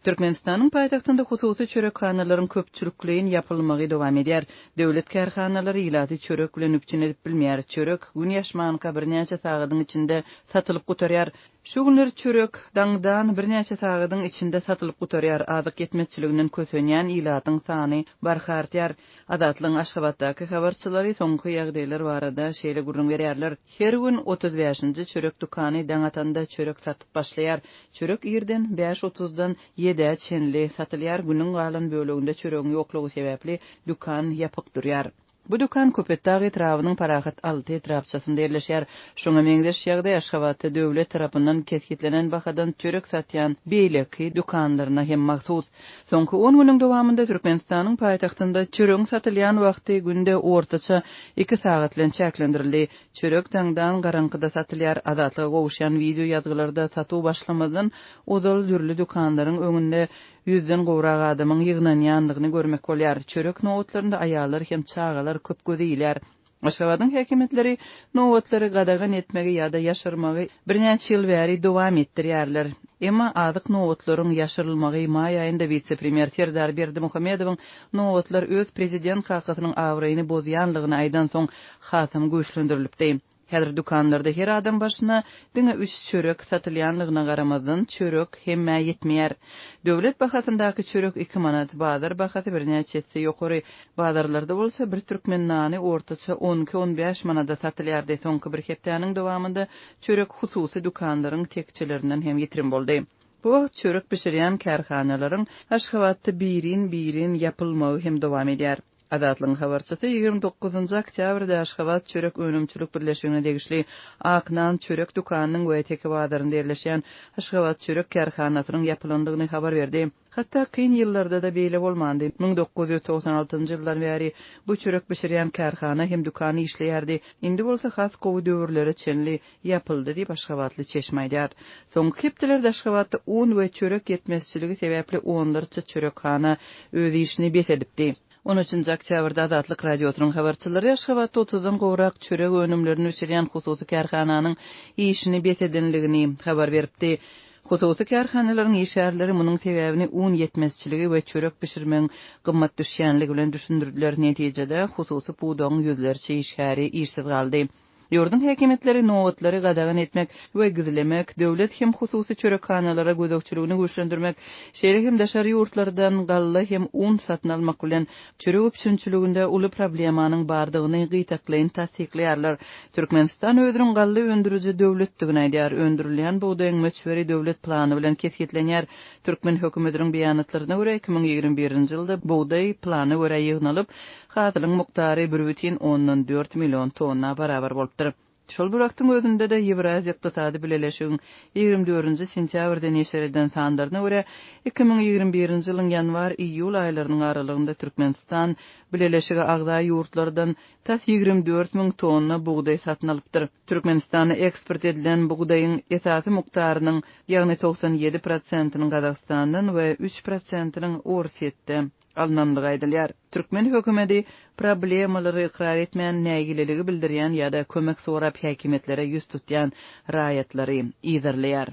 Türkmenistan'ın paytaxtında hususi çörekhanaların köpçülükliğin yapılmagy dowam edýär. Döwlet kärhanalary ýylaty çörek bilen üpçün edip bilmeýär. Çörek gün ýaşmanka birnäçe sagadyň içinde satylyp gutarýar. Şu günler çörek daňdan birnäçe sagadyň içinde satylyp gutarýar. Adyk yetmezçiliginden kösenýän ýylatyň sany barhartýar. Adatlyň Aşgabatdaky habarçylary soňky ýagdaýlar barada şeýle gurrun berýärler. Her gün 35-nji çörek dukany daňatanda çörek satyp başlaýar. Çörek ýerden 5:30-dan 7 çenli satylýar. Günüň galan böleginde çöregiň ýoklugy sebäpli dukan ýapyk durýar. Bu dukan Köpetdağ etrawynyň parahat 6 etrapçasynda ýerleşýär. Şoňa meňzeş ýagdaý Aşgabatda döwlet tarapyndan ketgitlenen bahadan çörek satýan beýleki dukanlaryna hem mahsus. Soňky 10 güniň dowamında Türkmenistanyň paýtagtynda çörek satylýan wagty günde ortaça 2 sagatlan çäklendirildi. Çörek taňdan garankyda satylýar. Adatlyga gowuşan video ýazgylarda satuw başlamadan ozal dürli dukanlaryň öňünde yüzden gowrak adamyň ýygnanýanlygyny görmek bolýar. Çörek nowatlarynda aýallar hem çagalar köp gödýýler. Aşgabatyň häkimetleri nowatlary gadagan etmegi ýa-da ýaşyrmagy birnäçe ýyl bäri dowam etdirýärler. Emma adyk nowatlaryň ýaşyrylmagy maý aýynda vice-premier Serdar Berdimuhamedowyň nowatlar öz prezident hakatynyň awraýyny bozýanlygyny aýdan soň hasam güýçlendirilipdi. Häzir dukanlarda her adam başyna diňe 3 çörek satylýanlygyna garamazdan çörek hemme ýetmeýär. Döwlet bahasyndaky çörek 2 manat, bazar bahasy birnäçesi ýokary. Bazarlarda bolsa bir türkmen nany ortaça 12-15 manada satylýar. Soňky bir hepdeniň dowamında çörek hususy dukanlaryň tekçilerinden hem ýetirim boldy. Bu çörek pişirýän kärhanalaryň Aşgabatda birin ýapylmagy hem dowam edýär. Adatlyň habarçysy 29 oktýabrda Aşgabat çörek önümçülük birleşigine degişli Aknan çörek dukanynyň Göýteki bazarynda ýerleşýän Aşgabat çörek kärhanasynyň ýapylandygyny habar berdi. Hatda kyn ýyllarda da beýle bolmandy. 1996-njy ýyldan bäri bu çörek pişirýän kärhana hem dukany işleýärdi. Indi bolsa has gowy döwürleri çenli ýapyldy diýip Aşgabatly çeşmeýär. Soňky hepdelerde Aşgabatda un we çörek ýetmezçiligi sebäpli onlarça çörekhana öz işini besedipdi. 13 oktýabrda Adatlyk radiosynyň habarçylary Aşgabatda 30-dan gowrak çörek önümlerini üçürýän hususy kärhananyň işini besedenligini habar beripdi. Hususy kärhanalaryň işgärleri munyň sebäbini un ýetmezçiligi we çörek pişirmeň gymmat düşýänligi bilen düşündirdiler. Netijede hususy buğdaň ýüzlerçe işgäri işsiz galdy. Ýurdun häkimetleri nowatlary gadagan etmek we gizlemek, döwlet hem hususy çörekhanalara gözegçiligini güýçlendirmek, şeýle hem daşary ýurtlardan galla hem un satyn almak bilen çörek üpçünçiliginde uly problemanyň bardygyny gytaklaýyn tasdikleýärler. Türkmenistan özüniň galla öndürüji döwletdigini aýdýar. Öndürilýän buğdaýyň meçberi döwlet plany bilen kesgitlenýär. Türkmen hökümetiniň beýanatlaryna görä 2021-nji ýylda buğdaý plany görä ýygnalyp, hasylyň muktary 1,4 million tonna barabar bolupdy. Şol bir wagtyň özünde de Ýewraziýa ykdysady birleşigiň 24-nji sentýabrda neşereden sandaryna görä 2021-nji ýylyň ýanwar-iýul aýlarynyň aralygynda Türkmenistan birleşigi agza ýurtlardan tas 24 000 tonna buğdaý satyn alypdyr. Türkmenistana eksport edilen buğdaýyň esasy muktarynyň ýagny 97%-nyň Gazagstandan we 3%-nyň Orsetde alnanlygy aýdylýar. Türkmen hökümeti problemalary ikrar etmeýän nägileligi bildirýän ýa-da kömek sorap häkimetlere ýüz tutýan raýatlary ýyzarlaýar.